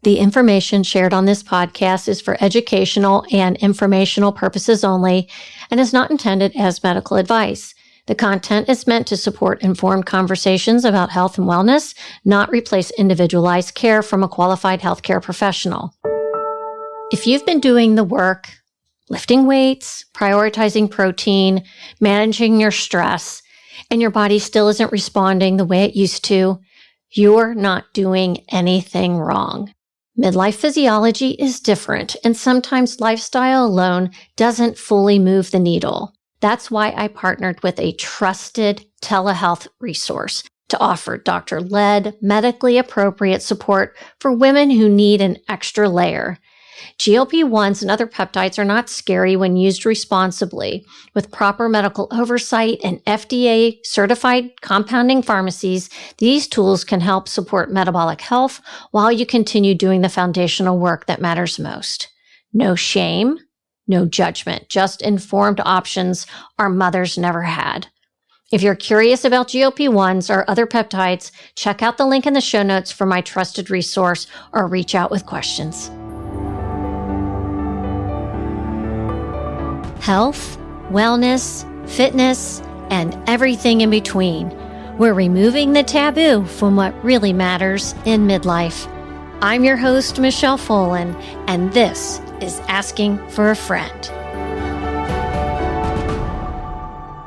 The information shared on this podcast is for educational and informational purposes only and is not intended as medical advice. The content is meant to support informed conversations about health and wellness, not replace individualized care from a qualified healthcare professional. If you've been doing the work, lifting weights, prioritizing protein, managing your stress, and your body still isn't responding the way it used to, you're not doing anything wrong. Midlife physiology is different, and sometimes lifestyle alone doesn't fully move the needle. That's why I partnered with a trusted telehealth resource to offer doctor-led, medically appropriate support for women who need an extra layer. GLP-1s and other peptides are not scary when used responsibly. With proper medical oversight and FDA-certified compounding pharmacies, these tools can help support metabolic health while you continue doing the foundational work that matters most. No shame, no judgment, just informed options our mothers never had. If you're curious about GLP-1s or other peptides, check out the link in the show notes for my trusted resource or reach out with questions. Health, wellness, fitness, and everything in between. We're removing the taboo from what really matters in midlife. I'm your host, Michele Folan, and this is Asking for a Friend.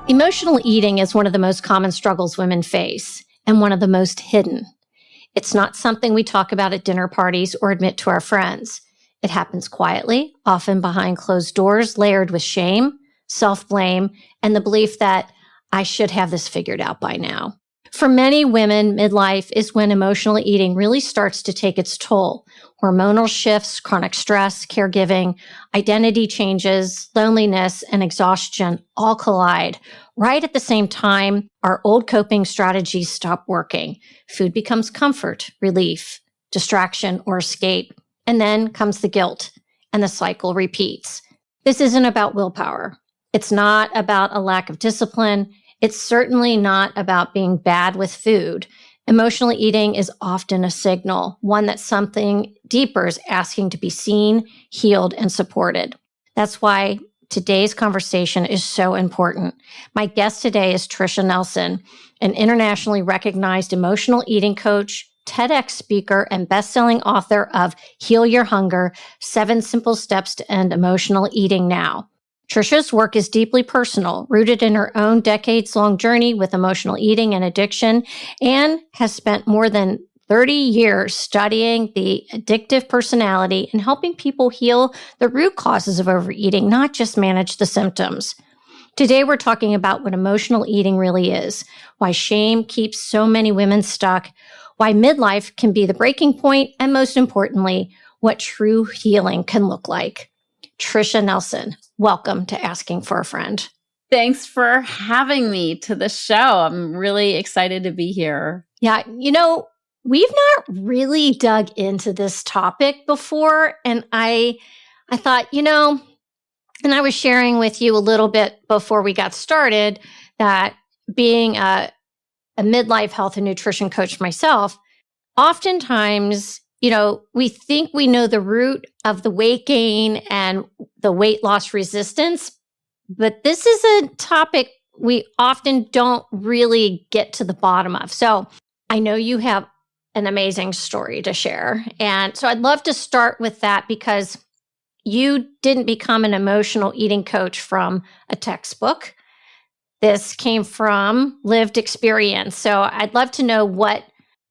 Emotional eating is one of the most common struggles women face, and one of the most hidden. It's not something we talk about at dinner parties or admit to our friends. It happens quietly, often behind closed doors, layered with shame, self-blame, and the belief that I should have this figured out by now. For many women, midlife is when emotional eating really starts to take its toll. Hormonal shifts, chronic stress, caregiving, identity changes, loneliness, and exhaustion all collide. Right at the same time, our old coping strategies stop working. Food becomes comfort, relief, distraction, or escape. And then comes the guilt, and the cycle repeats. This isn't about willpower. It's not about a lack of discipline. It's certainly not about being bad with food. Emotional eating is often a signal, one that something deeper is asking to be seen, healed, and supported. That's why today's conversation is so important. My guest today is Tricia Nelson, an internationally recognized emotional eating coach, TEDx speaker, and best-selling author of Heal Your Hunger, 7 Simple Steps to End Emotional Eating Now. Tricia's work is deeply personal, rooted in her own decades-long journey with emotional eating and addiction, and has spent more than 30 years studying the addictive personality and helping people heal the root causes of overeating, not just manage the symptoms. Today, we're talking about what emotional eating really is, why shame keeps so many women stuck, why midlife can be the breaking point, and most importantly, what true healing can look like. Tricia Nelson, welcome to Asking for a Friend. Thanks for having me to the show. I'm really excited to be here. Yeah, we've not really dug into this topic before, and I thought, and I was sharing with you a little bit before we got started that being a midlife health and nutrition coach myself, oftentimes, we think we know the root of the weight gain and the weight loss resistance, but this is a topic we often don't really get to the bottom of. So I know you have an amazing story to share. And so I'd love to start with that because you didn't become an emotional eating coach from a textbook. This came from lived experience. So I'd love to know, what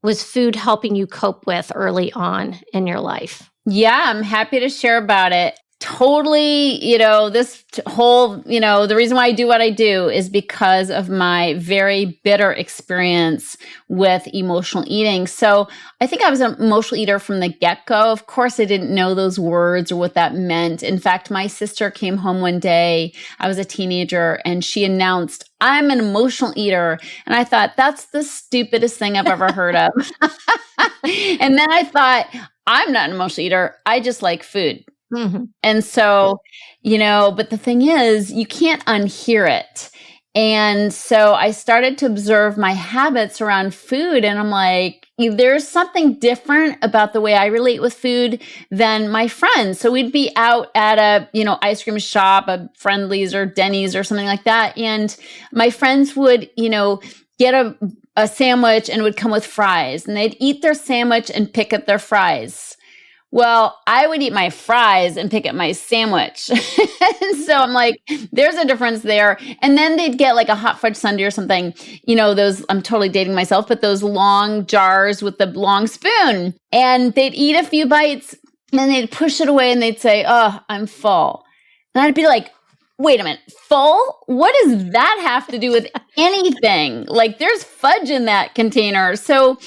was food helping you cope with early on in your life? Yeah, I'm happy to share about it. Totally, this whole, the reason why I do what I do is because of my very bitter experience with emotional eating. So I think I was an emotional eater from the get-go. Of course, I didn't know those words or what that meant. In fact, my sister came home one day, I was a teenager, and she announced, "I'm an emotional eater." And I thought, that's the stupidest thing I've ever heard of. And then I thought, I'm not an emotional eater. I just like food. Mm-hmm. And so, but the thing is, you can't unhear it. And so I started to observe my habits around food. And I'm like, there's something different about the way I relate with food than my friends. So we'd be out at a, ice cream shop, a Friendly's or Denny's or something like that. And my friends would, get a sandwich and would come with fries, and they'd eat their sandwich and pick at their fries. Well, I would eat my fries and pick at my sandwich. And so I'm like, there's a difference there. And then they'd get like a hot fudge sundae or something, those, I'm totally dating myself, but those long jars with the long spoon. And they'd eat a few bites and then they'd push it away and they'd say, "Oh, I'm full." And I'd be like, wait a minute, full? What does that have to do with anything? Like, there's fudge in that container. So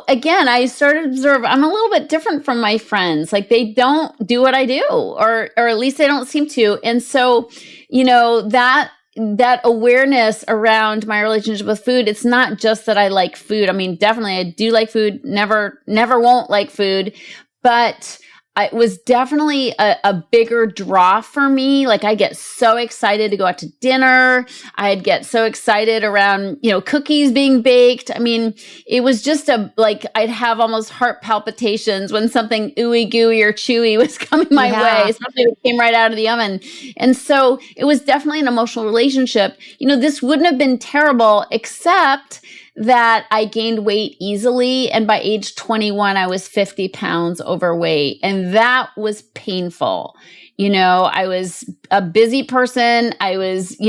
again, I started to observe I'm a little bit different from my friends. Like, they don't do what I do, or at least they don't seem to. And so, that awareness around my relationship with food, it's not just that I like food. I mean, definitely I do like food, never won't like food, but it was definitely a bigger draw for me. Like, I get so excited to go out to dinner. I'd get so excited around, cookies being baked. I mean, it was just I'd have almost heart palpitations when something ooey gooey or chewy was coming my way, especially if it came right out of the oven. And so it was definitely an emotional relationship. This wouldn't have been terrible except that I gained weight easily. And by age 21, I was 50 pounds overweight. And that was painful. I was a busy person. I was,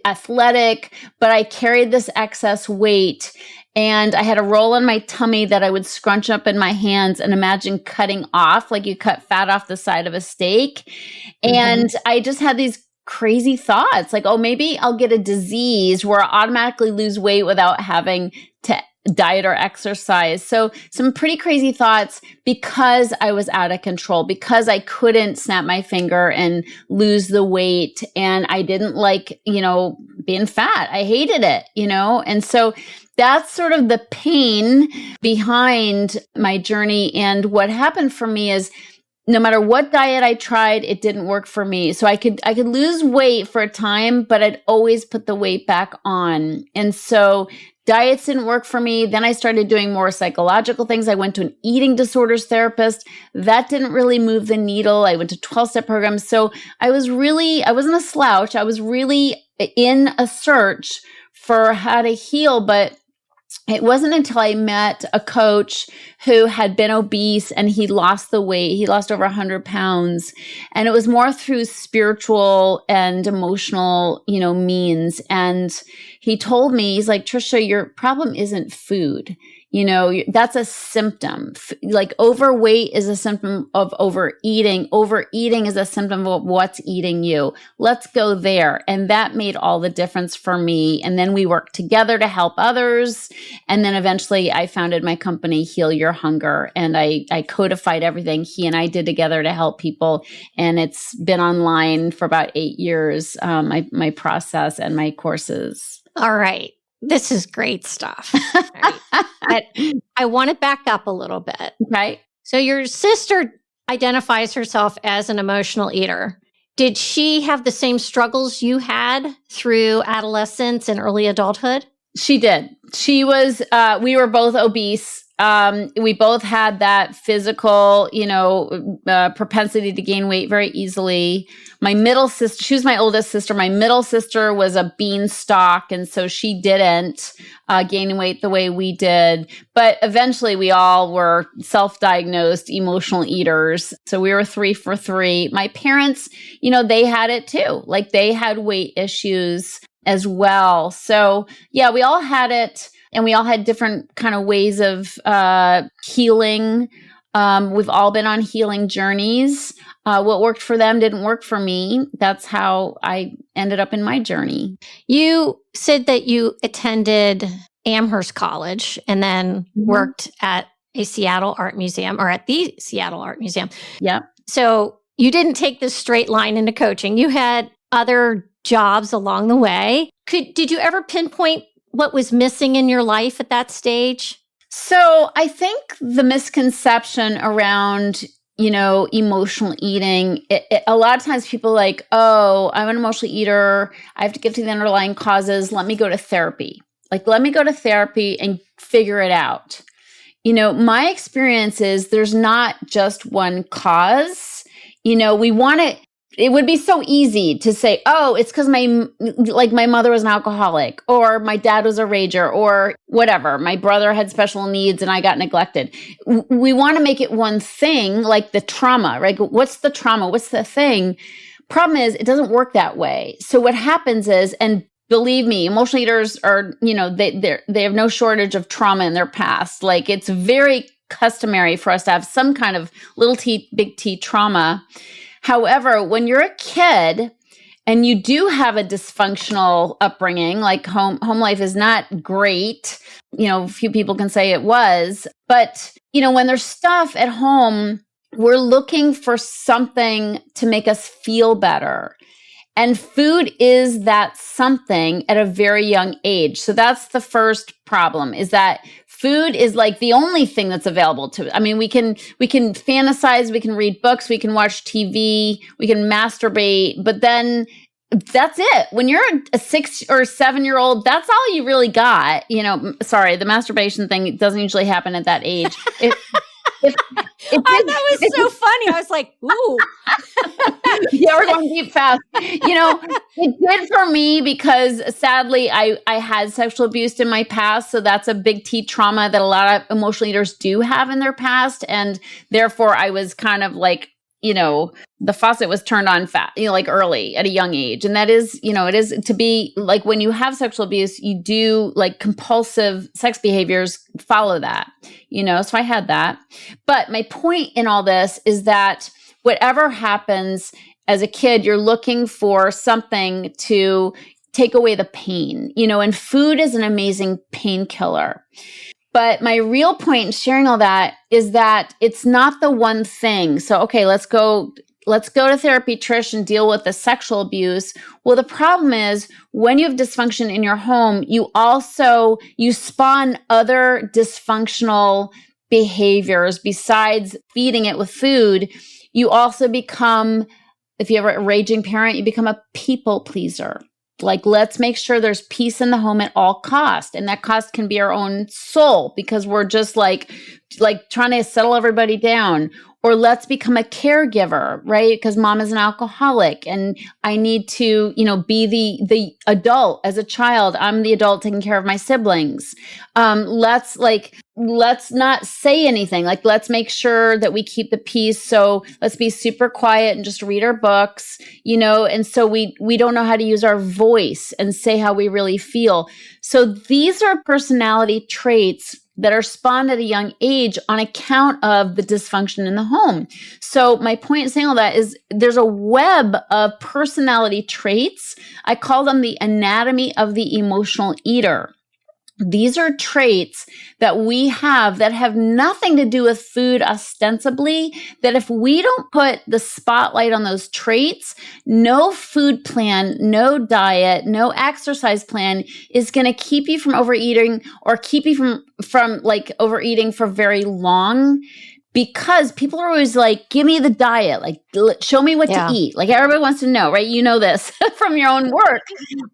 athletic, but I carried this excess weight. And I had a roll on my tummy that I would scrunch up in my hands and imagine cutting off, like you cut fat off the side of a steak. Mm-hmm. And I just had these crazy thoughts like, oh, maybe I'll get a disease where I automatically lose weight without having to diet or exercise. So some pretty crazy thoughts because I was out of control, because I couldn't snap my finger and lose the weight. And I didn't like, being fat. I hated it, and so that's sort of the pain behind my journey. And what happened for me is, no matter what diet I tried, it didn't work for me. So I could lose weight for a time, but I'd always put the weight back on. And so diets didn't work for me. Then I started doing more psychological things. I went to an eating disorders therapist. That didn't really move the needle. I went to 12-step programs. So I wasn't a slouch. I was really in a search for how to heal, but it wasn't until I met a coach who had been obese and he lost the weight. He lost over 100 pounds. And it was more through spiritual and emotional, means. And he told me, he's like, "Tricia, your problem isn't food. That's a symptom. Like, overweight is a symptom of overeating. Overeating is a symptom of what's eating you. Let's go there." And that made all the difference for me. And then we worked together to help others. And then eventually I founded my company, Heal Your Hunger. And I codified everything he and I did together to help people. And it's been online for about 8 years, my process and my courses. All right. This is great stuff. Right. But I want to back up a little bit. Okay. So your sister identifies herself as an emotional eater. Did she have the same struggles you had through adolescence and early adulthood? She did. She was, we were both obese. We both had that physical, propensity to gain weight very easily. My middle sister, she was my oldest sister. My middle sister was a beanstalk. And so she didn't gain weight the way we did. But eventually we all were self-diagnosed emotional eaters. So we were 3 for 3. My parents, they had it too. Like, they had weight issues as well. So yeah, we all had it. And we all had different kind of ways of healing. We've all been on healing journeys. What worked for them didn't work for me. That's how I ended up in my journey. You said that you attended Amherst College and then worked at a Seattle Art Museum, or at the Seattle Art Museum. Yep. So you didn't take this straight line into coaching. You had other jobs along the way. Did you ever pinpoint what was missing in your life at that stage? So I think the misconception around emotional eating, a lot of times people are like, oh, I'm an emotional eater. I have to get to the underlying causes. Let me go to therapy. Like, let me go to therapy and figure it out. My experience is there's not just one cause. It would be so easy to say, oh, it's because my mother was an alcoholic, or my dad was a rager, or whatever. My brother had special needs and I got neglected. We want to make it one thing, like the trauma, right? What's the trauma? What's the thing? Problem is, it doesn't work that way. So what happens is, and believe me, emotional eaters are, they have no shortage of trauma in their past. Like, it's very customary for us to have some kind of little t, big T trauma. However, when you're a kid and you do have a dysfunctional upbringing, like home life is not great, a few people can say it was, but, when there's stuff at home, we're looking for something to make us feel better. And food is that something at a very young age. So that's the first problem, is that food is like the only thing that's available to us. I mean, we can fantasize, we can read books, we can watch TV, we can masturbate, but then that's it. When you're a 6 or 7 year old, that's all you really got. Sorry, the masturbation thing doesn't usually happen at that age. That was so funny. I was like, ooh. Yeah, we're going deep fast. It did for me because sadly I had sexual abuse in my past. So that's a big T trauma that a lot of emotional eaters do have in their past. And therefore I was kind of like, the faucet was turned on like early at a young age. And that is, it is to be like, when you have sexual abuse, you do like compulsive sex behaviors follow that, so I had that. But my point in all this is that whatever happens as a kid, you're looking for something to take away the pain, and food is an amazing painkiller. But my real point in sharing all that is that it's not the one thing. So, okay, let's go to therapy, Trish, and deal with the sexual abuse. Well, the problem is when you have dysfunction in your home, you spawn other dysfunctional behaviors besides feeding it with food. You also become, if you have a raging parent, you become a people pleaser. Like, let's make sure there's peace in the home at all cost. And that cost can be our own soul, because we're just like trying to settle everybody down. Or let's become a caregiver, right? Because mom is an alcoholic and I need to, be the adult as a child. I'm the adult taking care of my siblings. Let's not say anything. Like, let's make sure that we keep the peace. So let's be super quiet and just read our books, and so we don't know how to use our voice and say how we really feel. So these are personality traits that are spawned at a young age on account of the dysfunction in the home. So my point in saying all that is there's a web of personality traits. I call them the anatomy of the emotional eater. These are traits that we have that have nothing to do with food ostensibly, that if we don't put the spotlight on those traits, no food plan, no diet, no exercise plan is going to keep you from overeating, or keep you from like overeating for very long. Because people are always like, give me the diet, like show me what to eat. Like, everybody wants to know, right? You know this from your own work.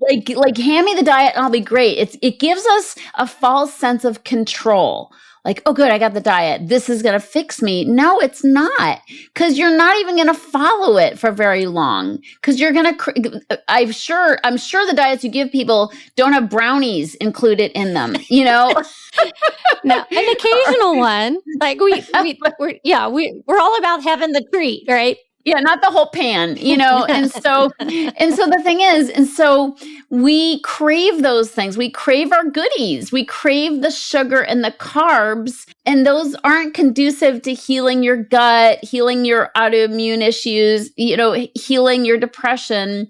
Like hand me the diet and I'll be great. It gives us a false sense of control. Like, oh, good, I got the diet. This is going to fix me. No, it's not, because you're not even going to follow it for very long. Because you're going to, I'm sure the diets you give people don't have brownies included in them, No, an occasional one. Like we're all about having the treat, right? Yeah, not the whole pan, and so the thing is, and so we crave those things. We crave our goodies. We crave the sugar and the carbs, and those aren't conducive to healing your gut, healing your autoimmune issues, healing your depression.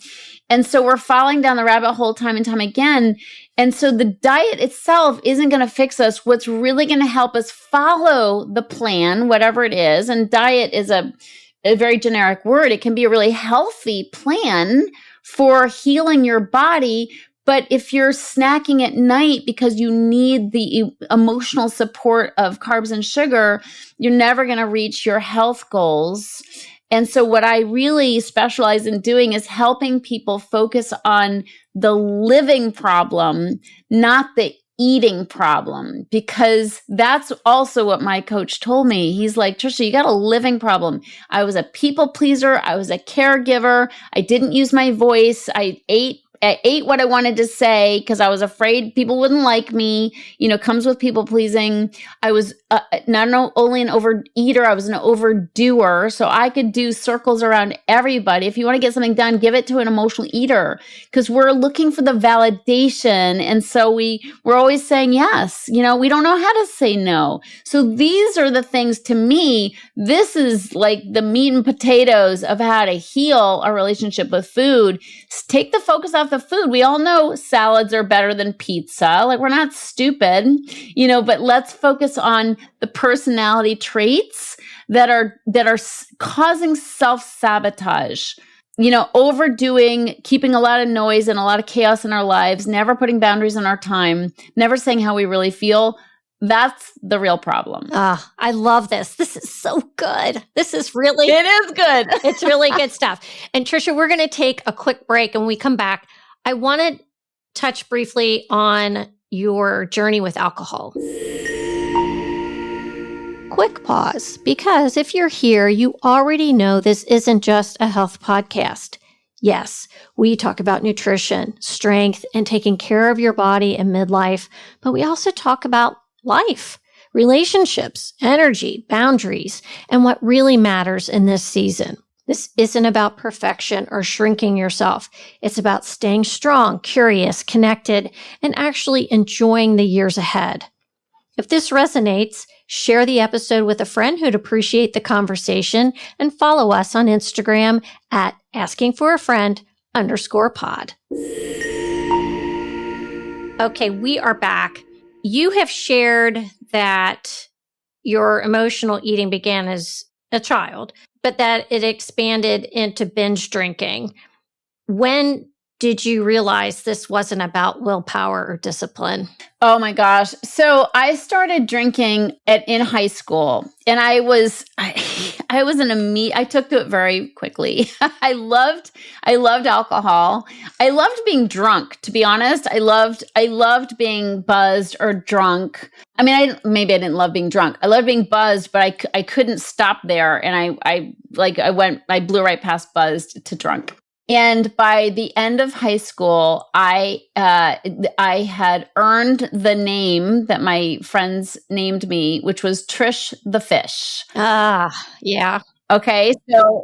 And so we're falling down the rabbit hole time and time again. And so the diet itself isn't going to fix us. What's really going to help us follow the plan, whatever it is, and diet is a very generic word. It can be a really healthy plan for healing your body, But if you're snacking at night because you need the emotional support of carbs and sugar, you're never going to reach your health goals. And so what I really specialize in doing is helping people focus on the living problem, not the eating problem, because that's also what my coach told me. He's like, Tricia, you got a living problem. I was a people pleaser. I was a caregiver. I didn't use my voice. I ate what I wanted to say because I was afraid people wouldn't like me. Comes with people pleasing. I was not only an overeater, I was an overdoer. So I could do circles around everybody. If you want to get something done, give it to an emotional eater, because we're looking for the validation. And so we're always saying yes. We don't know how to say no. So these are the things, to me, this is like the meat and potatoes of how to heal our relationship with food. Take the focus off the food. We all know salads are better than pizza. Like, we're not stupid, but let's focus on the personality traits that are causing self-sabotage. Overdoing, keeping a lot of noise and a lot of chaos in our lives, never putting boundaries in our time, never saying how we really feel. That's the real problem. I love this. This is so good. This is really... It is good. It's really good stuff. And Tricia, we're going to take a quick break, and when we come back, I want to touch briefly on your journey with alcohol. Quick pause, because if you're here, you already know this isn't just a health podcast. Yes, we talk about nutrition, strength, and taking care of your body in midlife, but we also talk about life, relationships, energy, boundaries, and what really matters in this season. This isn't about perfection or shrinking yourself. It's about staying strong, curious, connected, and actually enjoying the years ahead. If this resonates, share the episode with a friend who'd appreciate the conversation, and follow us on Instagram at AskingForAFriend_pod. Okay, we are back. You have shared that your emotional eating began as a child, but that it expanded into binge drinking. When did you realize this wasn't about willpower or discipline? Oh my gosh. So I started drinking in high school, and I took to it very quickly. I loved alcohol. I loved being drunk, to be honest. I loved being buzzed or drunk. I mean, maybe I didn't love being drunk. I loved being buzzed, but I couldn't stop there. And I blew right past buzzed to drunk. And by the end of high school, I had earned the name that my friends named me, which was Trish the Fish. Yeah. Okay, so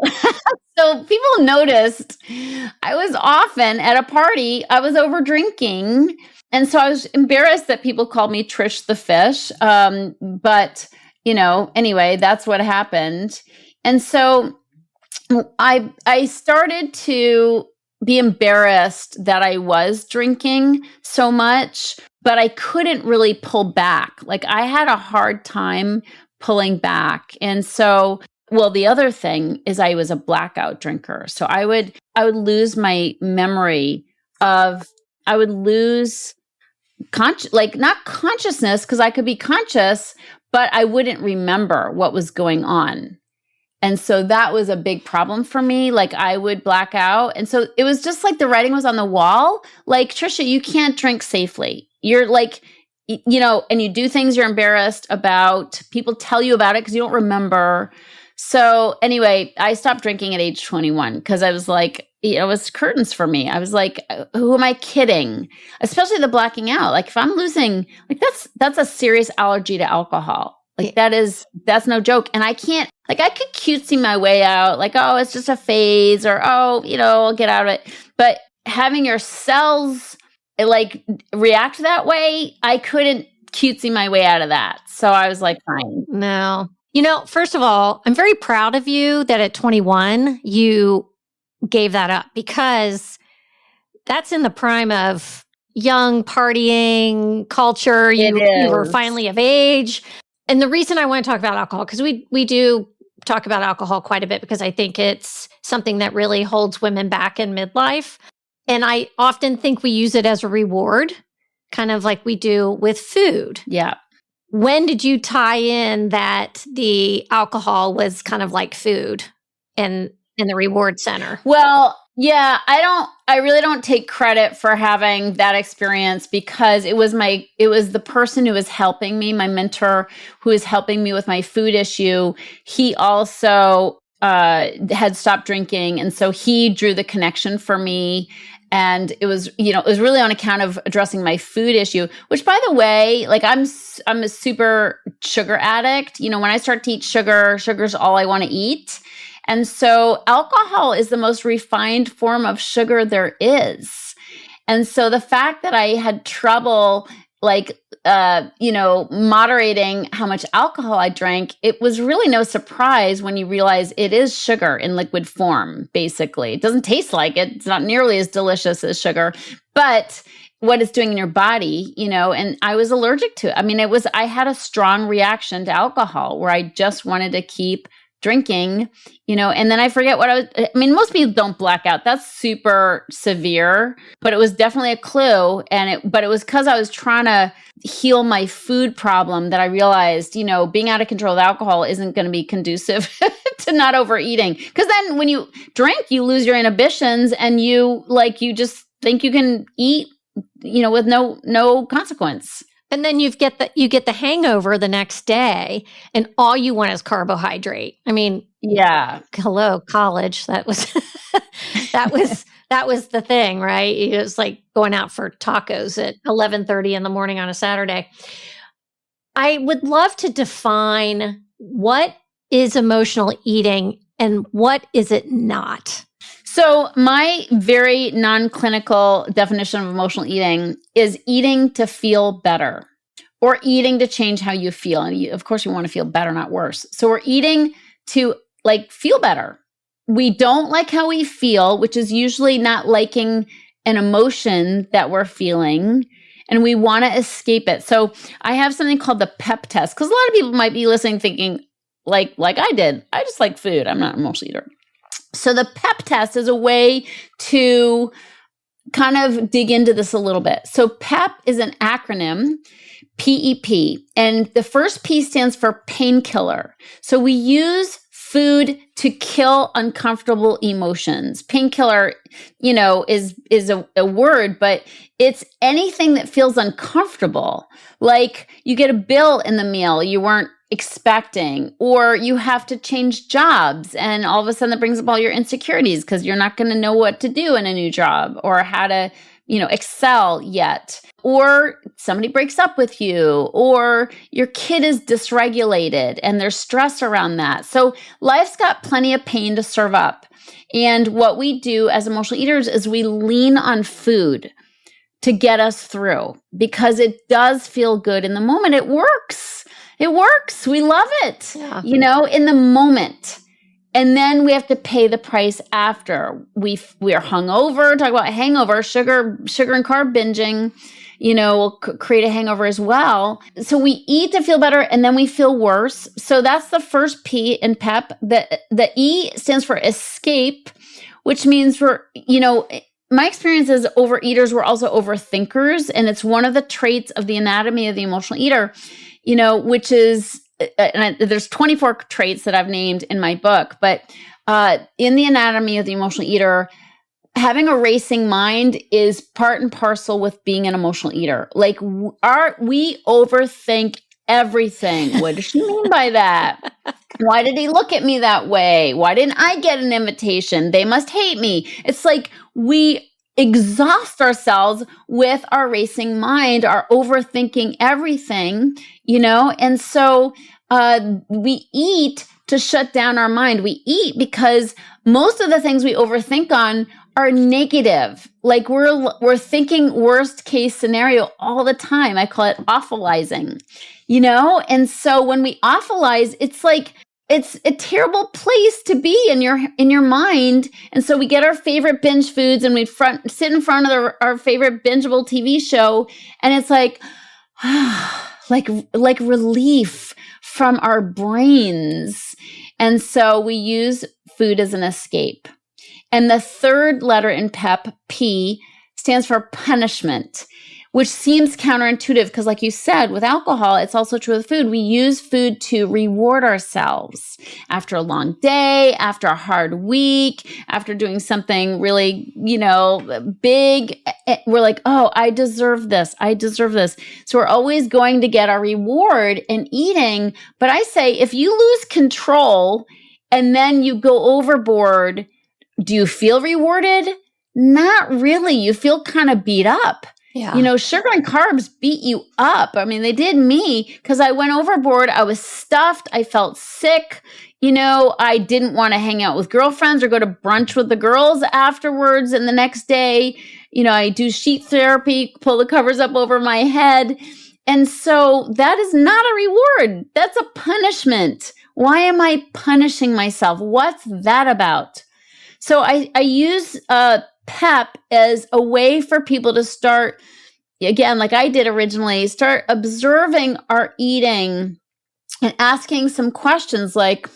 so people noticed I was often at a party. I was over drinking, and so I was embarrassed that people called me Trish the Fish. But anyway, that's what happened, and so I started to be embarrassed that I was drinking so much, but I couldn't really pull back. Like, I had a hard time pulling back. And so, the other thing is I was a blackout drinker. So I would lose my memory I would lose not consciousness, because I could be conscious, but I wouldn't remember what was going on. And so that was a big problem for me. Like, I would black out. And so it was just like the writing was on the wall. Like, Tricia, you can't drink safely. You're like, and you do things you're embarrassed about. People tell you about it because you don't remember. So anyway, I stopped drinking at age 21 because I was like, it was curtains for me. I was like, who am I kidding? Especially the blacking out. Like, if I'm losing, like, that's a serious allergy to alcohol. Like, that's no joke. And I can't, like, I could cutesy my way out, like, oh, it's just a phase, or, oh, I'll get out of it. But having your cells like react that way, I couldn't cutesy my way out of that. So I was like, fine. No. First of all, I'm very proud of you that at 21, you gave that up, because that's in the prime of young partying culture. You were finally of age. And the reason I want to talk about alcohol, because we do talk about alcohol quite a bit, because I think it's something that really holds women back in midlife. And I often think we use it as a reward, kind of like we do with food. Yeah. When did you tie in that the alcohol was kind of like food and in the reward center? Well, yeah, I really don't take credit for having that experience because it was the person who was helping me, my mentor who was helping me with my food issue. He also had stopped drinking. And so he drew the connection for me. And it was really on account of addressing my food issue, which by the way, like I'm a super sugar addict. When I start to eat sugar's all I want to eat. And so alcohol is the most refined form of sugar there is. And so the fact that I had trouble moderating how much alcohol I drank, it was really no surprise when you realize it is sugar in liquid form, basically. It doesn't taste like it. It's not nearly as delicious as sugar, but what it's doing in your body, and I was allergic to it. I mean, I had a strong reaction to alcohol where I just wanted to keep drinking, and then I forget most people don't black out. That's super severe, but it was definitely a clue. But it was because I was trying to heal my food problem that I realized, being out of control with alcohol isn't going to be conducive to not overeating. Because then when you drink, you lose your inhibitions and you just think you can eat, with no consequence. And then you get the hangover the next day, and all you want is carbohydrate. I mean, yeah. Hello, college. That was that was the thing, right? It was like going out for tacos at 11:30 in the morning on a Saturday. I would love to define what is emotional eating and what is it not. So my very non-clinical definition of emotional eating is eating to feel better or eating to change how you feel. And of course, you want to feel better, not worse. So we're eating to feel better. We don't like how we feel, which is usually not liking an emotion that we're feeling. And we want to escape it. So I have something called the PEP test, because a lot of people might be listening thinking like I did, I just like food. I'm not an emotional eater. So the PEP test is a way to kind of dig into this a little bit. So PEP is an acronym, PEP, and the first P stands for painkiller. So we use food to kill uncomfortable emotions. Painkiller, is a word, but it's anything that feels uncomfortable. Like you get a bill in the mail you weren't expecting, or you have to change jobs and all of a sudden that brings up all your insecurities because you're not going to know what to do in a new job or how to, excel yet. Or somebody breaks up with you, or your kid is dysregulated and there's stress around that. So life's got plenty of pain to serve up. And what we do as emotional eaters is we lean on food to get us through because it does feel good in the moment. It works. It works. We love it, in the moment. And then we have to pay the price after. We are hungover. Talk about hangover, sugar and carb binging, will create a hangover as well. So we eat to feel better and then we feel worse. So that's the first P in PEP. The E stands for escape, which means my experience is overeaters were also overthinkers. And it's one of the traits of the anatomy of the emotional eater, which is, there's 24 traits that I've named in my book, but in the anatomy of the emotional eater, having a racing mind is part and parcel with being an emotional eater. Like we overthink everything. What does she mean by that? Why did he look at me that way? Why didn't I get an invitation? They must hate me. It's like we exhaust ourselves with our racing mind, our overthinking everything, and so we eat to shut down our mind. We eat because most of the things we overthink on are negative. Like we're thinking worst case scenario all the time. I call it awfulizing, and so when we awfulize, it's like it's a terrible place to be in your mind. And so we get our favorite binge foods and we sit in front of our favorite bingeable TV show. And it's like relief from our brains. And so we use food as an escape. And the third letter in PEP, P, stands for punishment, which seems counterintuitive because, like you said, with alcohol, it's also true with food. We use food to reward ourselves after a long day, after a hard week, after doing something really, big. We're like, oh, I deserve this. I deserve this. So we're always going to get our reward in eating. But I say, if you lose control and then you go overboard, do you feel rewarded? Not really. You feel kind of beat up. Yeah. Sugar and carbs beat you up. I mean, they did me because I went overboard. I was stuffed. I felt sick. I didn't want to hang out with girlfriends or go to brunch with the girls afterwards. And the next day, I do sheet therapy, pull the covers up over my head. And so that is not a reward. That's a punishment. Why am I punishing myself? What's that about? So I use PEP as a way for people to start, again, like I did originally, start observing our eating and asking some questions like,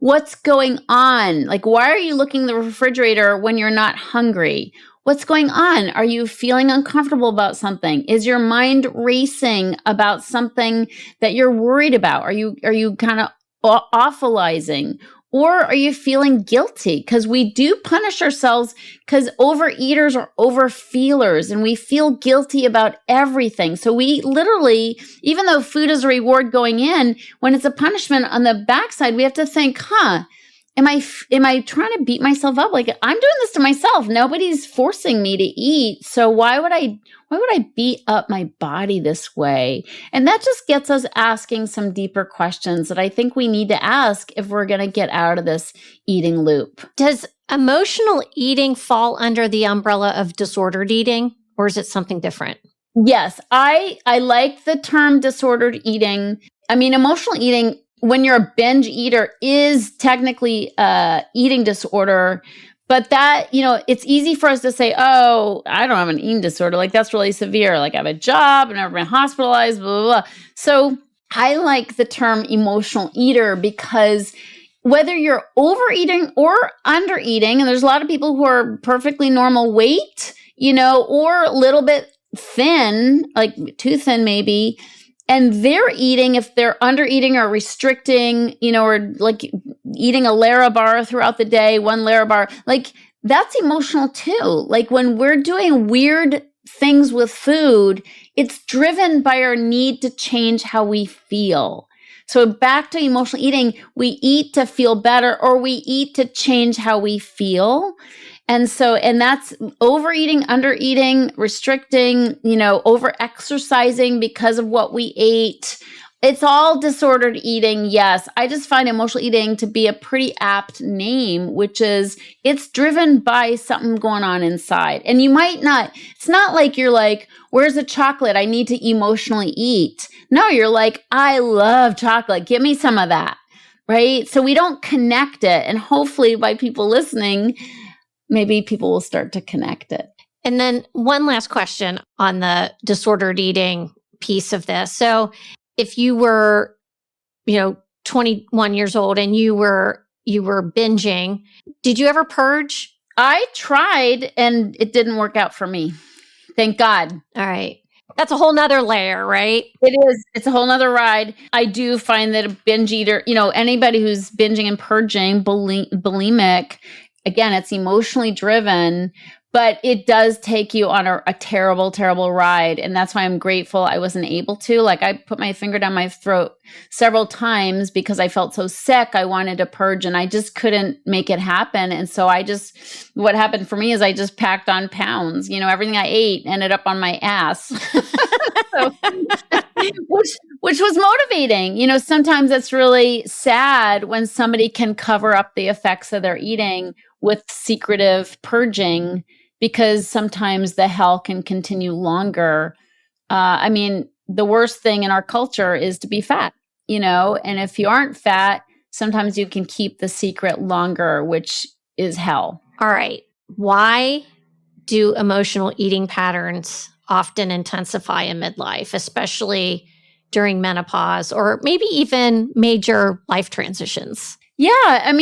what's going on? Like, why are you looking in the refrigerator when you're not hungry? What's going on? Are you feeling uncomfortable about something? Is your mind racing about something that you're worried about? Are you kind of awfulizing? Or are you feeling guilty? Because we do punish ourselves because overeaters are overfeelers and we feel guilty about everything. So we literally, even though food is a reward going in, when it's a punishment on the backside, we have to think, am I trying to beat myself up? Like, I'm doing this to myself. Nobody's forcing me to eat. So why would I beat up my body this way? And that just gets us asking some deeper questions that I think we need to ask if we're going to get out of this eating loop. Does emotional eating fall under the umbrella of disordered eating, or is it something different? Yes, I like the term disordered eating. I mean, emotional eating, when you're a binge eater, is technically eating disorder. But that, it's easy for us to say, oh, I don't have an eating disorder. Like, that's really severe. Like, I have a job, I've never been hospitalized, blah, blah, blah. So I like the term emotional eater because whether you're overeating or undereating, and there's a lot of people who are perfectly normal weight, or a little bit thin, like too thin maybe, and they're eating, if they're undereating or restricting, or like eating a Larabar throughout the day, one Larabar, like that's emotional too. Like when we're doing weird things with food, it's driven by our need to change how we feel. So back to emotional eating, we eat to feel better or we eat to change how we feel. And that's overeating, undereating, restricting, over exercising because of what we ate. It's all disordered eating. Yes. I just find emotional eating to be a pretty apt name, which is it's driven by something going on inside. And you might not, it's not like you're like, where's the chocolate? I need to emotionally eat. No, you're like, I love chocolate. Give me some of that. Right. So we don't connect it. And hopefully by people listening, maybe people will start to connect it. And then one last question on the disordered eating piece of this. So if you were, 21 years old and you were binging, did you ever purge? I tried and it didn't work out for me. Thank God. All right. That's a whole nother layer, right? It is. It's a whole nother ride. I do find that a binge eater, anybody who's binging and purging, bulimic, again, it's emotionally driven, but it does take you on a terrible, terrible ride. And that's why I'm grateful I wasn't able to. Like I put my finger down my throat several times because I felt so sick. I wanted to purge and I just couldn't make it happen. And so what happened for me is I just packed on pounds. Everything I ate ended up on my ass. Which was motivating. Sometimes it's really sad when somebody can cover up the effects of their eating with secretive purging, because sometimes the hell can continue longer. The worst thing in our culture is to be fat, and if you aren't fat, sometimes you can keep the secret longer, which is hell. All right. Why do emotional eating patterns often intensify in midlife, especially during menopause or maybe even major life transitions? Yeah.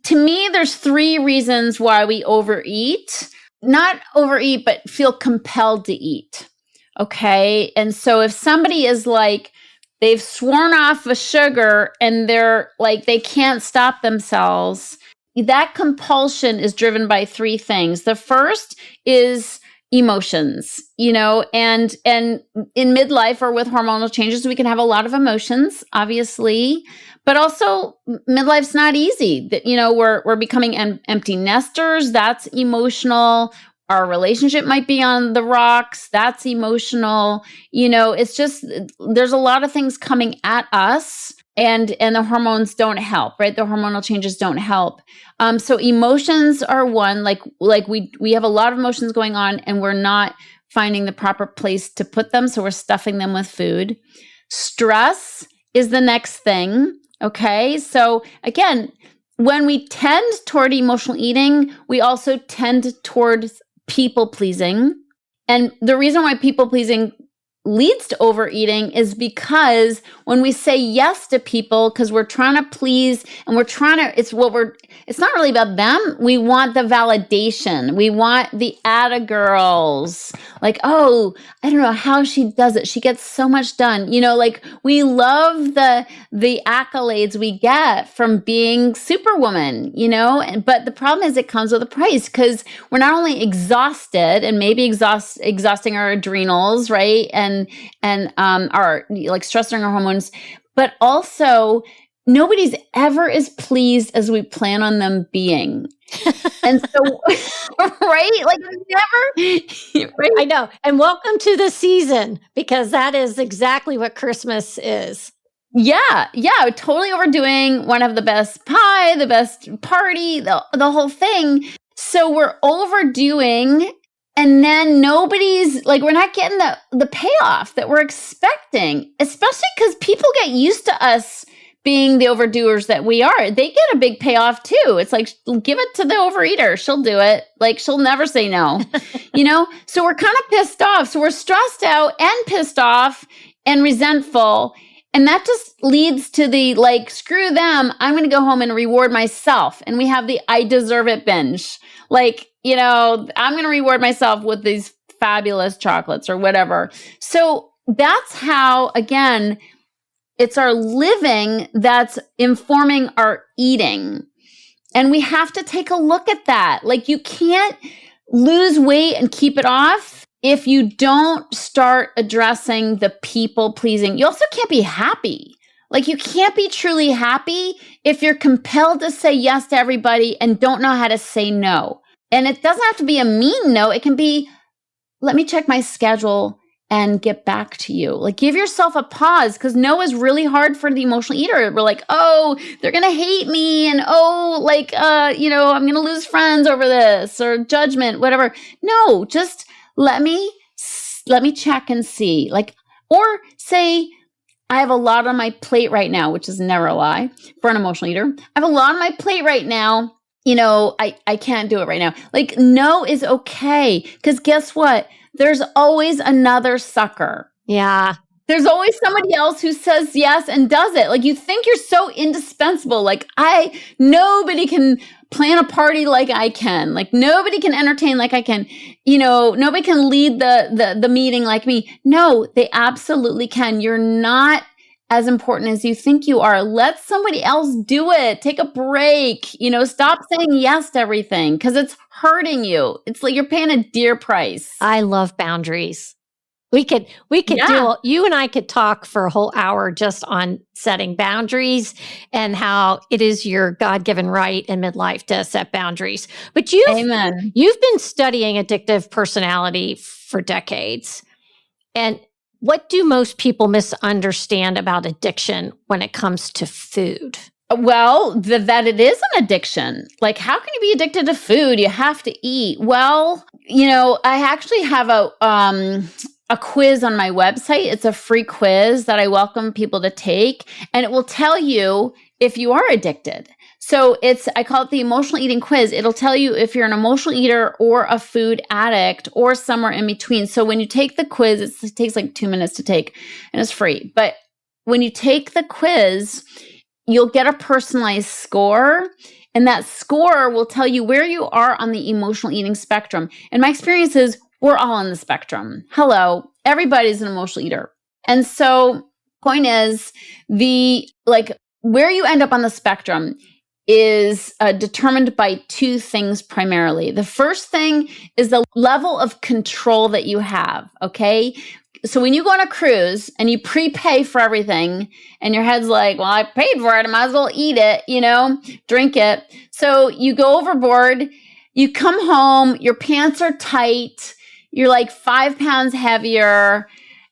to me, there's 3 reasons why we overeat. Not overeat, but feel compelled to eat. Okay. And so if somebody is like, they've sworn off of sugar and they're like, they can't stop themselves, that compulsion is driven by 3 things. The first is emotions, and in midlife or with hormonal changes, we can have a lot of emotions, obviously, but also midlife's not easy. That, we're becoming empty nesters. That's emotional. Our relationship might be on the rocks. That's emotional. It's just, there's a lot of things coming at us, and the hormones don't help, right? The hormonal changes don't help. So emotions are one, like we have a lot of emotions going on and we're not finding the proper place to put them. So we're stuffing them with food. Stress is the next thing. Okay. So again, when we tend toward emotional eating, we also tend towards people pleasing. And the reason why people pleasing leads to overeating is because when we say yes to people, because we're trying to please and it's not really about them. We want the validation. We want the atta girls. Like, oh, I don't know how she does it. She gets so much done. Like we love the accolades we get from being superwoman, but the problem is it comes with a price, because we're not only exhausted and maybe exhausting our adrenals, right? And our like stressing our hormones, but also nobody's ever as pleased as we plan on them being. And so, right? Like never, right? I know. And welcome to the season, because that is exactly what Christmas is. Yeah. Totally overdoing, one of the best pie, the best party, the whole thing. So we're overdoing. And then nobody's like, we're not getting the payoff that we're expecting, especially because people get used to us being the overdoers that we are. They get a big payoff too. It's like, give it to the overeater. She'll do it. Like, she'll never say no, So we're kind of pissed off. So we're stressed out and pissed off and resentful. And that just leads to the like, screw them. I'm going to go home and reward myself. And we have the I deserve it binge. Like, I'm going to reward myself with these fabulous chocolates or whatever. So that's how, again, it's our living that's informing our eating. And we have to take a look at that. Like, you can't lose weight and keep it off if you don't start addressing the people pleasing. You also can't be happy. Like, you can't be truly happy if you're compelled to say yes to everybody and don't know how to say no. And it doesn't have to be a mean no. It can be, let me check my schedule and get back to you. Like, give yourself a pause, because no is really hard for the emotional eater. We're like, oh, they're going to hate me. And oh, like, I'm going to lose friends over this, or judgment, whatever. No, just let me check and see. Like, or say, I have a lot on my plate right now, which is never a lie for an emotional eater. I have a lot on my plate right now. I can't do it right now. Like, no is okay. Because guess what? There's always another sucker. Yeah. There's always somebody else who says yes and does it. Like, you think you're so indispensable. Like, nobody can plan a party like I can. Like, nobody can entertain like I can. Nobody can lead the meeting like me. No, they absolutely can. You're not as important as you think you are. Let somebody else do it. Take a break. Stop saying yes to everything, because it's hurting you. It's like you're paying a dear price. I love boundaries. We could you and I could talk for a whole hour just on setting boundaries and how it is your God-given right in midlife to set boundaries. But you've been studying addictive personality for decades. And what do most people misunderstand about addiction when it comes to food? Well, that it is an addiction. Like, how can you be addicted to food? You have to eat. Well, I actually have a quiz on my website. It's a free quiz that I welcome people to take, and it will tell you if you are addicted. So I call it the emotional eating quiz. It'll tell you if you're an emotional eater or a food addict or somewhere in between. So when you take the quiz, it takes like 2 minutes to take, and it's free. But when you take the quiz, you'll get a personalized score. And that score will tell you where you are on the emotional eating spectrum. And my experience is we're all on the spectrum. Hello, everybody's an emotional eater. And so point is where you end up on the spectrum is determined by two things primarily. The first thing is the level of control that you have, okay? So when you go on a cruise and you prepay for everything and your head's like, well, I paid for it, I might as well eat it, drink it. So you go overboard, you come home, your pants are tight, you're like 5 pounds heavier,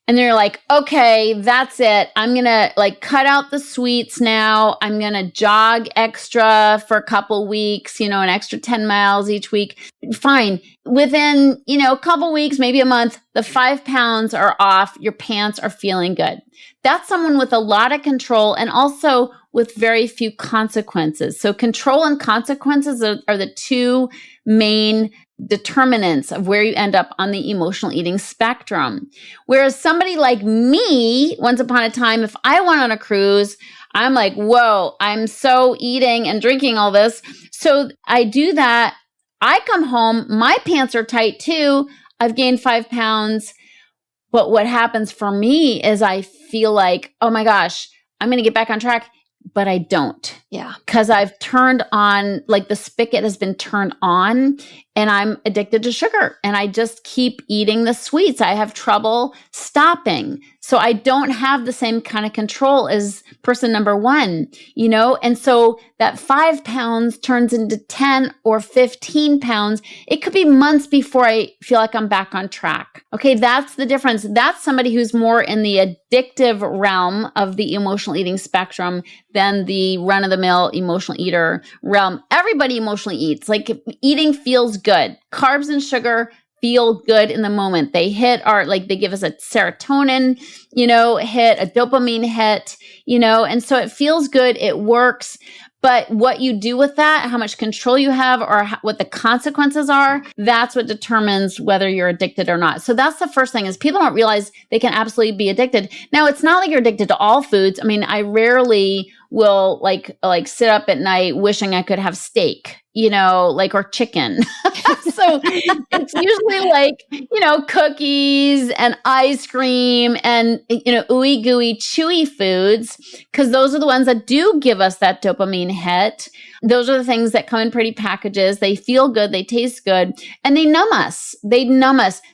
and then you're like, okay, that's it. I'm going to cut out the sweets now. I'm going to jog extra for a couple weeks, an extra 10 miles each week. Fine. Within, a couple weeks, maybe a month, the 5 pounds are off. Your pants are feeling good. That's someone with a lot of control and also with very few consequences. So control and consequences are the two main determinants of where you end up on the emotional eating spectrum. Whereas somebody like me, once upon a time, if I went on a cruise, I'm like, whoa, I'm so eating and drinking all this. So I do that. I come home, my pants are tight too. I've gained 5 pounds. But what happens for me is I feel like, oh my gosh, I'm going to get back on track. But I don't. Yeah. Because I've turned on, the spigot has been turned on and I'm addicted to sugar and I just keep eating the sweets. I have trouble stopping. So I don't have the same kind of control as person number one, and so that 5 pounds turns into 10 or 15 pounds. It could be months before I feel like I'm back on track. Okay. That's the difference. That's somebody who's more in the addictive realm of the emotional eating spectrum than the run-of-the-mill emotional eater realm. Everybody emotionally eats. Eating feels good. Carbs and sugar feel good in the moment. They they give us a serotonin, hit, a dopamine hit, and so it feels good. It works. But what you do with that, how much control you have or what the consequences are, that's what determines whether you're addicted or not. So that's the first thing is people don't realize they can absolutely be addicted. Now, it's not like you're addicted to all foods. I mean, I rarely will sit up at night wishing I could have steak, or chicken. So it's usually cookies and ice cream and, ooey gooey chewy foods, because those are the ones that do give us that dopamine hit. Those are the things that come in pretty packages. They feel good. They taste good and they numb us.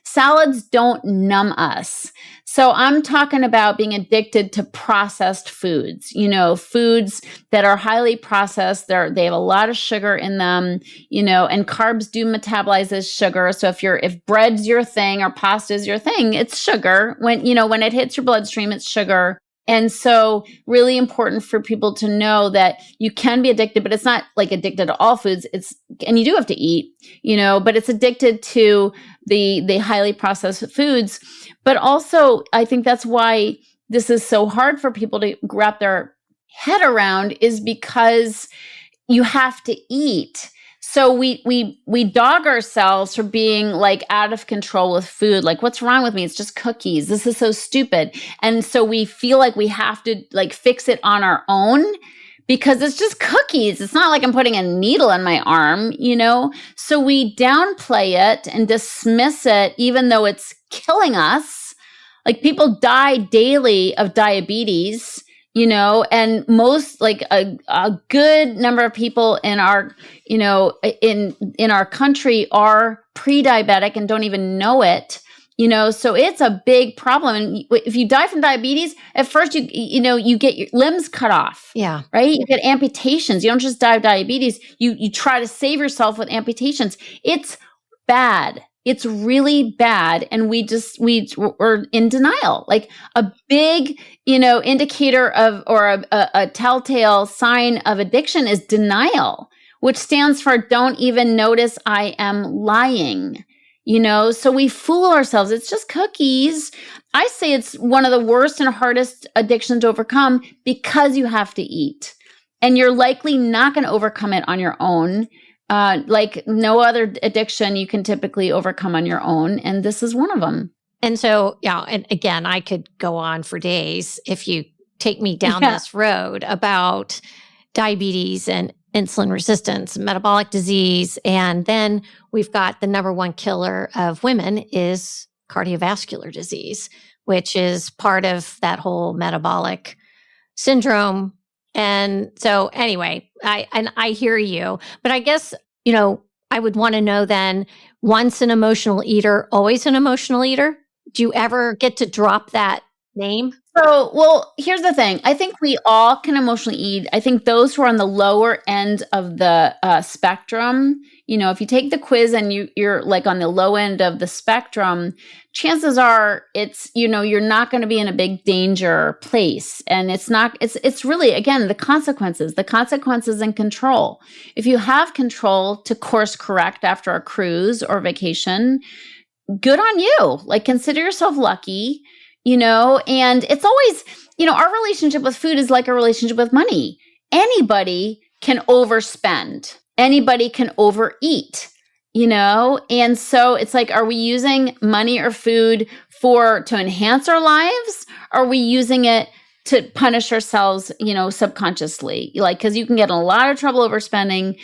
Salads don't numb us. So I'm talking about being addicted to processed foods, foods that are highly processed. They have a lot of sugar in them, and carbs do metabolize as sugar. So if bread's your thing or pasta is your thing, it's sugar. When it hits your bloodstream, it's sugar. And so really important for people to know that you can be addicted, but it's not addicted to all foods. And you do have to eat, but it's addicted to the highly processed foods. But also I think that's why this is so hard for people to wrap their head around is because you have to eat. So we dog ourselves for being out of control with food. What's wrong with me? It's just cookies. This is so stupid. And so we feel like we have to fix it on our own because it's just cookies. It's not like I'm putting a needle in my arm, So we downplay it and dismiss it even though it's killing us. People die daily of diabetes. And most a good number of people in our, in our country are pre-diabetic and don't even know it, so it's a big problem. And if you die from diabetes, at first you get your limbs cut off. Yeah. Right. You get amputations. You don't just die of diabetes. You try to save yourself with amputations. It's bad. It's really bad. And we're in denial. A big, indicator of, or a telltale sign of addiction is denial, which stands for don't even notice I am lying. So we fool ourselves. It's just cookies. I say it's one of the worst and hardest addictions to overcome because you have to eat and you're likely not going to overcome it on your own. Like no other addiction you can typically overcome on your own. And this is one of them. And so, yeah, and again, I could go on for days if you take me down this road about diabetes and insulin resistance, metabolic disease. And then we've got the number one killer of women is cardiovascular disease, which is part of that whole metabolic syndrome. And so anyway, I hear you, but I guess, I would want to know then, once an emotional eater, always an emotional eater? Do you ever get to drop that name? So, well, here's the thing. I think we all can emotionally eat. I think those who are on the lower end of the spectrum, if you take the quiz and you're like on the low end of the spectrum, chances are you're not going to be in a big danger place. And it's really, again, the consequences and control. If you have control to course correct after a cruise or vacation, good on you. Like, consider yourself lucky. And it's always, our relationship with food is like a relationship with money. Anybody can overspend. Anybody can overeat, And so it's like, are we using money or food to enhance our lives? Or are we using it to punish ourselves, subconsciously? Like, because you can get in a lot of trouble overspending,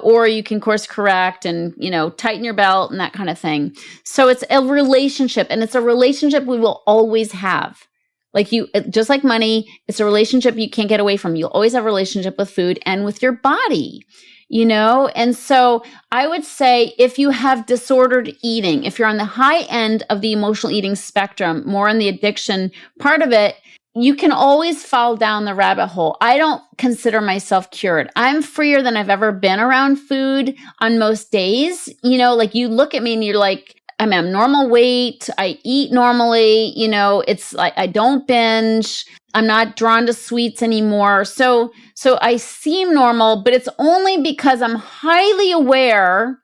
or you can course correct and, tighten your belt and that kind of thing. So it's a relationship, and it's a relationship we will always have. Like, just like money, it's a relationship you can't get away from. You'll always have a relationship with food and with your body, And so I would say, if you have disordered eating, if you're on the high end of the emotional eating spectrum, more on the addiction part of it, you can always fall down the rabbit hole. I don't consider myself cured. I'm freer than I've ever been around food on most days. Like, you look at me and you're like, I'm normal weight. I eat normally. It's like, I don't binge. I'm not drawn to sweets anymore. So I seem normal, but it's only because I'm highly aware.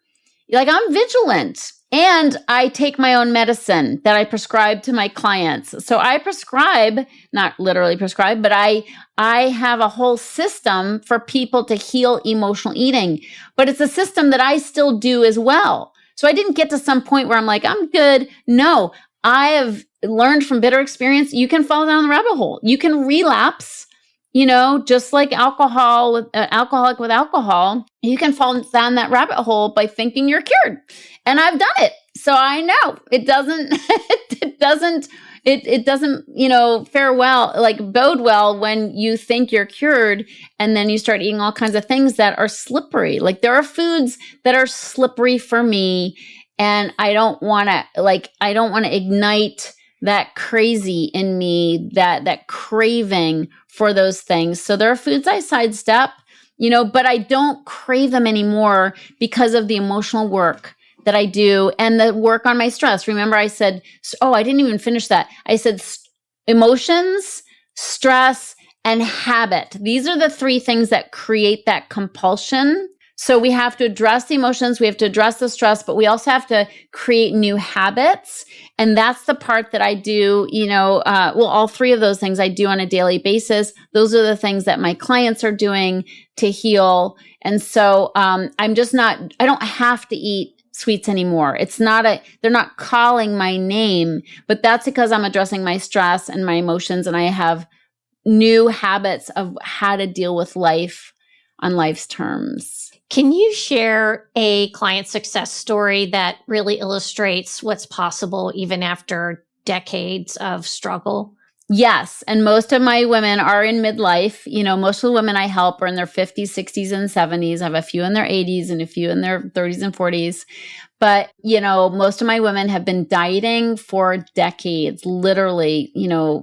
Like, I'm vigilant. And I take my own medicine that I prescribe to my clients. So I prescribe, not literally prescribe, but I have a whole system for people to heal emotional eating. But it's a system that I still do as well. So I didn't get to some point where I'm like, I'm good. No, I have learned from bitter experience, you can fall down the rabbit hole. You can relapse, just like alcoholic with alcohol. You can fall down that rabbit hole by thinking you're cured. And I've done it. So I know it doesn't, it doesn't, fare well, like bode well when you think you're cured and then you start eating all kinds of things that are slippery. Like, there are foods that are slippery for me, and I don't want to ignite that crazy in me, that craving for those things. So there are foods I sidestep, but I don't crave them anymore because of the emotional work that I do and the work on my stress. Remember, I said, I didn't even finish that. I said emotions, stress, and habit. These are the three things that create that compulsion. So we have to address the emotions, we have to address the stress, but we also have to create new habits. And that's the part that I do, all three of those things I do on a daily basis. Those are the things that my clients are doing to heal. And so I don't have to eat sweets anymore. They're not calling my name, but that's because I'm addressing my stress and my emotions, and I have new habits of how to deal with life on life's terms. Can you share a client success story that really illustrates what's possible even after decades of struggle? Yes. And most of my women are in midlife. Most of the women I help are in their 50s, 60s, and 70s. I have a few in their 80s and a few in their 30s and 40s. But, most of my women have been dieting for decades, literally,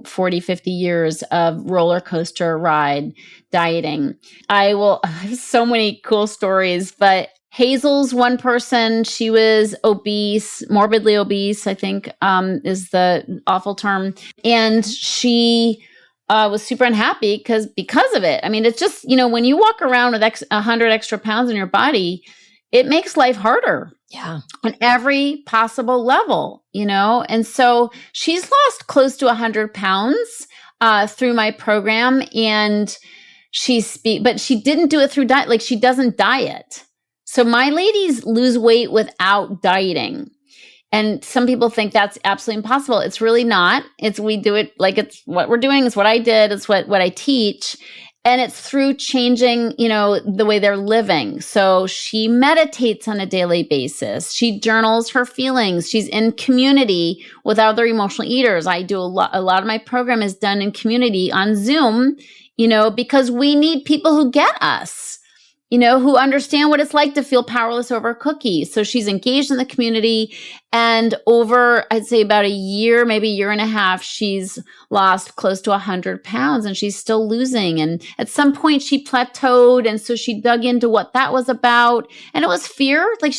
40, 50 years of roller coaster ride dieting. I have so many cool stories, but Hazel's one person. She was obese, morbidly obese, I think, is the awful term. And she was super unhappy because of it. I mean, it's just, when you walk around with 100 extra pounds in your body, it makes life harder. Yeah. On every possible level, And so she's lost close to 100 pounds through my program. And but she didn't do it through diet. Like, she doesn't diet. So my ladies lose weight without dieting. And some people think that's absolutely impossible. It's really not. We do it like it's what we're doing. It's what I did. It's what I teach. And it's through changing, the way they're living. So she meditates on a daily basis. She journals her feelings. She's in community with other emotional eaters. I do a lot of my program is done in community on Zoom, because we need people who get us, who understand what it's like to feel powerless over a cookie. So she's engaged in the community. And over, I'd say about a year, maybe a year and a half, she's lost close to 100 pounds and she's still losing. And at some point she plateaued. And so she dug into what that was about. And it was fear. Like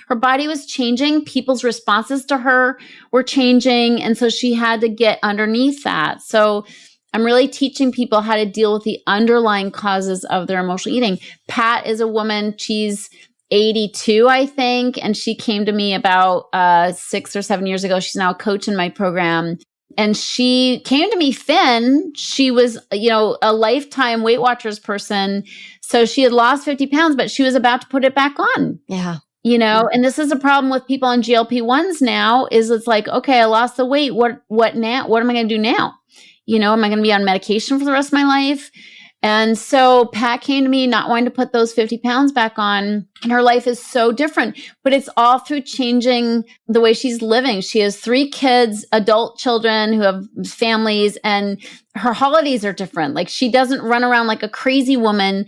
her body was changing. People's responses to her were changing. And so she had to get underneath that. So I'm really teaching people how to deal with the underlying causes of their emotional eating. Pat is a woman. She's 82, I think. And she came to me about 6 or 7 years ago. She's now a coach in my program. And she came to me thin. She was, a lifetime Weight Watchers person. So she had lost 50 pounds, but she was about to put it back on. Yeah. And this is a problem with people on GLP-1s now is it's like, okay, I lost the weight. What now? What am I going to do now? Am I going to be on medication for the rest of my life? And so Pat came to me not wanting to put those 50 pounds back on. And her life is so different, but it's all through changing the way she's living. She has 3 kids, adult children who have families, and her holidays are different. Like she doesn't run around like a crazy woman,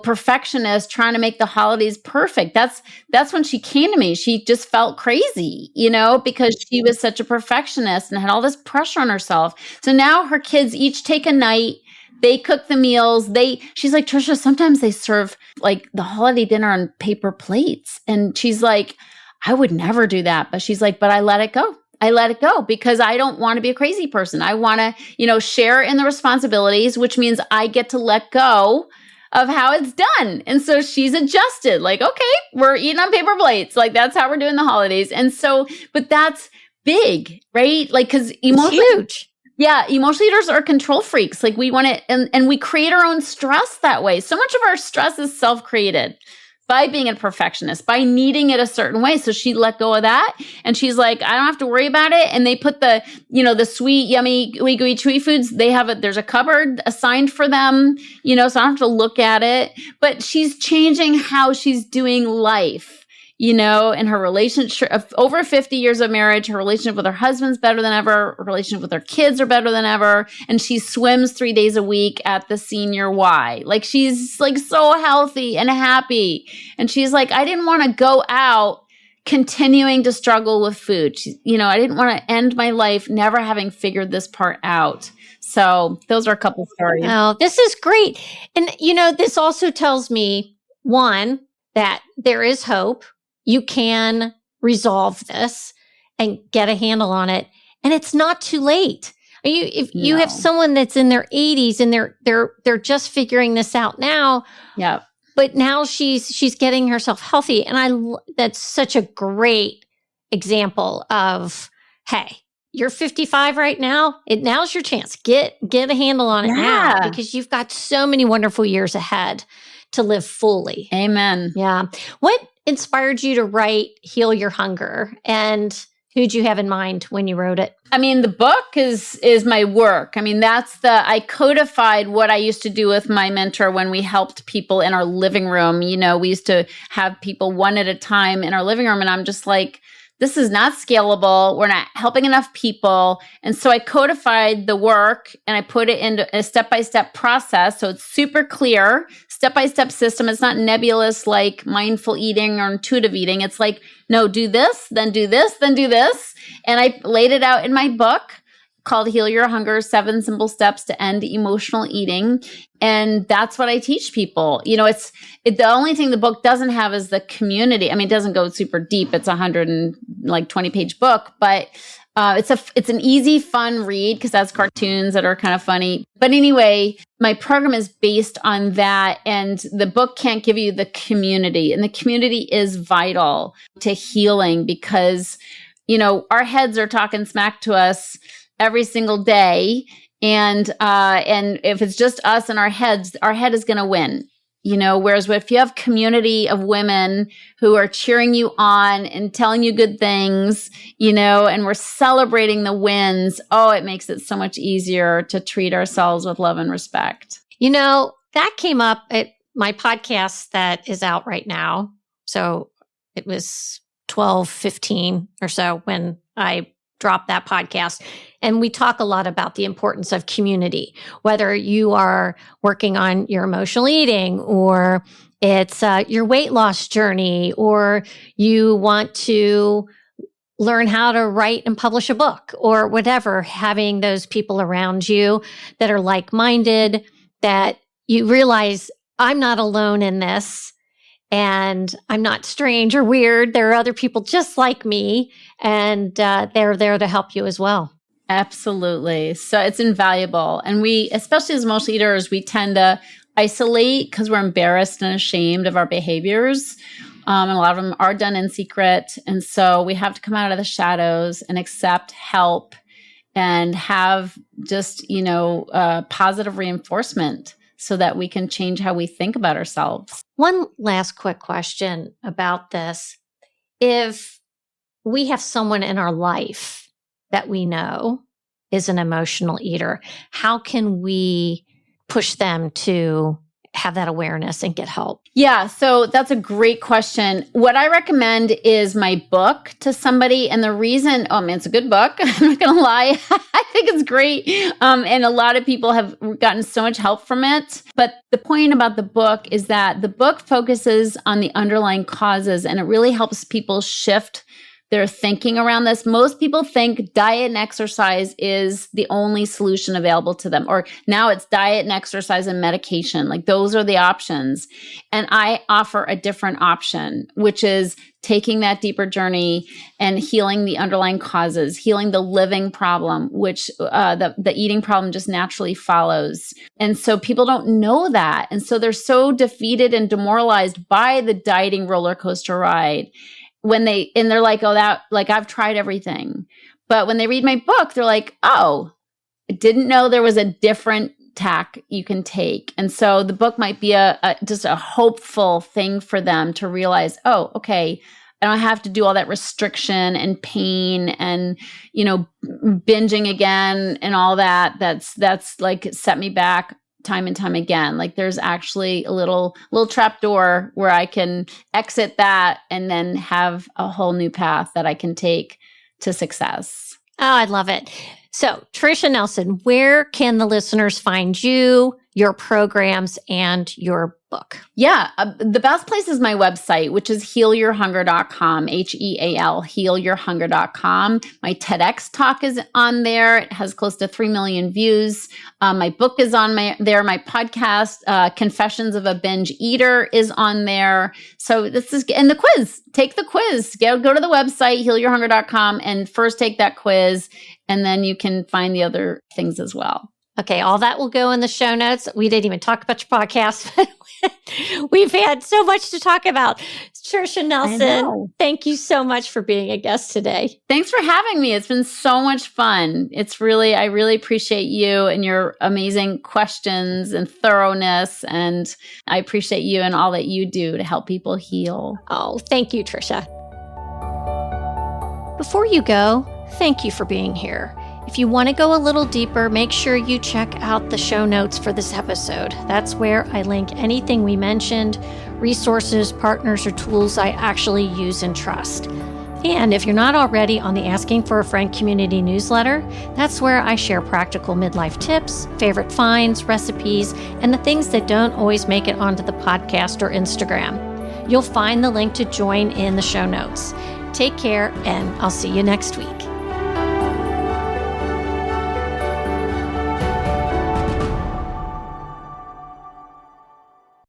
perfectionist trying to make the holidays perfect. That's when she came to me. She just felt crazy, because she was such a perfectionist and had all this pressure on herself. So now her kids each take a night. They cook the meals. She's like, Tricia, sometimes they serve like the holiday dinner on paper plates. And she's like, I would never do that. But she's like, but I let it go. I let it go because I don't want to be a crazy person. I want to, share in the responsibilities, which means I get to let go of how it's done. And so she's adjusted like, okay, we're eating on paper plates. Like that's how we're doing the holidays. And so, but that's big, right? Like, cause it's huge. Yeah, emotional eaters are control freaks. Like we want to, and we create our own stress that way. So much of our stress is self-created by being a perfectionist, by needing it a certain way. So she let go of that. And she's like, I don't have to worry about it. And they put the sweet, yummy, gooey, chewy foods. There's a cupboard assigned for them, so I don't have to look at it. But she's changing how she's doing life. In her relationship of over 50 years of marriage, her relationship with her husband's better than ever. Her relationship with her kids are better than ever. And she swims 3 days a week at the Senior Y. Like she's like so healthy and happy. And she's like, I didn't want to go out continuing to struggle with food. I didn't want to end my life never having figured this part out. So those are a couple stories. Oh, this is great. And, this also tells me, one, that there is hope. You can resolve this and get a handle on it. And it's not too late. If you have someone that's in their 80s and they're just figuring this out now. Yeah. But now she's getting herself healthy. And that's such a great example of, hey, you're 55 right now. Now's your chance. Get a handle on it now because you've got so many wonderful years ahead to live fully. Amen. Yeah. What inspired you to write Heal Your Hunger? And who'd you have in mind when you wrote it? I mean, the book is my work. I mean, I codified what I used to do with my mentor when we helped people in our living room. We used to have people one at a time in our living room. And I'm just like, this is not scalable. We're not helping enough people. And so I codified the work and I put it into a step-by-step process. So it's super clear, step-by-step system. It's not nebulous like mindful eating or intuitive eating. It's like, no, do this, then do this, then do this. And I laid it out in my book called Heal Your Hunger, 7 Simple Steps to End Emotional Eating. And that's what I teach people. The only thing the book doesn't have is the community. I mean, it doesn't go super deep. It's a 120-page book, but it's an easy, fun read because that's cartoons that are kind of funny. But anyway, my program is based on that. And the book can't give you the community. And the community is vital to healing because, our heads are talking smack to us every single day. And if it's just us and our head is going to win. Whereas if you have community of women who are cheering you on and telling you good things, and we're celebrating the wins, it makes it so much easier to treat ourselves with love and respect. That came up at my podcast that is out right now. So it was 12:15 or so when I dropped that podcast. And we talk a lot about the importance of community, whether you are working on your emotional eating or it's your weight loss journey, or you want to learn how to write and publish a book or whatever, having those people around you that are like-minded, that you realize I'm not alone in this. And I'm not strange or weird. There are other people just like me, and they're there to help you as well. Absolutely. So it's invaluable. And we, especially as emotional eaters, we tend to isolate because we're embarrassed and ashamed of our behaviors. And a lot of them are done in secret. And so we have to come out of the shadows and accept help and have just, positive reinforcement, so that we can change how we think about ourselves. One last quick question about this. If we have someone in our life that we know is an emotional eater, how can we push them to have that awareness and get help? Yeah, so that's a great question. What I recommend is my book to somebody. And the reason, it's a good book. I'm not going to lie. I think it's great. And a lot of people have gotten so much help from it. But the point about the book is that the book focuses on the underlying causes, and it really helps people shift their thinking around this. Most people think diet and exercise is the only solution available to them, or now it's diet and exercise and medication. Like, those are the options. And I offer a different option, which is taking that deeper journey and healing the underlying causes, healing the living problem, which the eating problem just naturally follows. And so people don't know that. And so they're so defeated and demoralized by the dieting roller coaster ride. They're like, I've tried everything. But when they read my book, they're like, I didn't know there was a different tack you can take. And so the book might be just a hopeful thing for them to realize, okay, I don't have to do all that restriction and pain and, binging again and all that. That's like set me back time and time again. Like, there's actually a little trap door where I can exit that and then have a whole new path that I can take to success. Oh, I love it. So, Tricia Nelson, where can the listeners find you, your programs, and your book? Yeah, the best place is my website, which is healyourhunger.com, HEAL, healyourhunger.com. My TEDx talk is on there. It has close to 3 million views. My book is on there. My podcast, Confessions of a Binge Eater, is on there. So and the quiz. Take the quiz. Go to the website, healyourhunger.com, and first take that quiz, and then you can find the other things as well. Okay, all that will go in the show notes. We didn't even talk about your podcast, but we've had so much to talk about. Tricia Nelson, thank you so much for being a guest today. Thanks for having me. It's been so much fun. I really appreciate you and your amazing questions and thoroughness. And I appreciate you and all that you do to help people heal. Oh, thank you, Tricia. Before you go, thank you for being here. If you want to go a little deeper, make sure you check out the show notes for this episode. That's where I link anything we mentioned, resources, partners, or tools I actually use and trust. And if you're not already on the Asking for a Friend community newsletter, that's where I share practical midlife tips, favorite finds, recipes, and the things that don't always make it onto the podcast or Instagram. You'll find the link to join in the show notes. Take care, and I'll see you next week.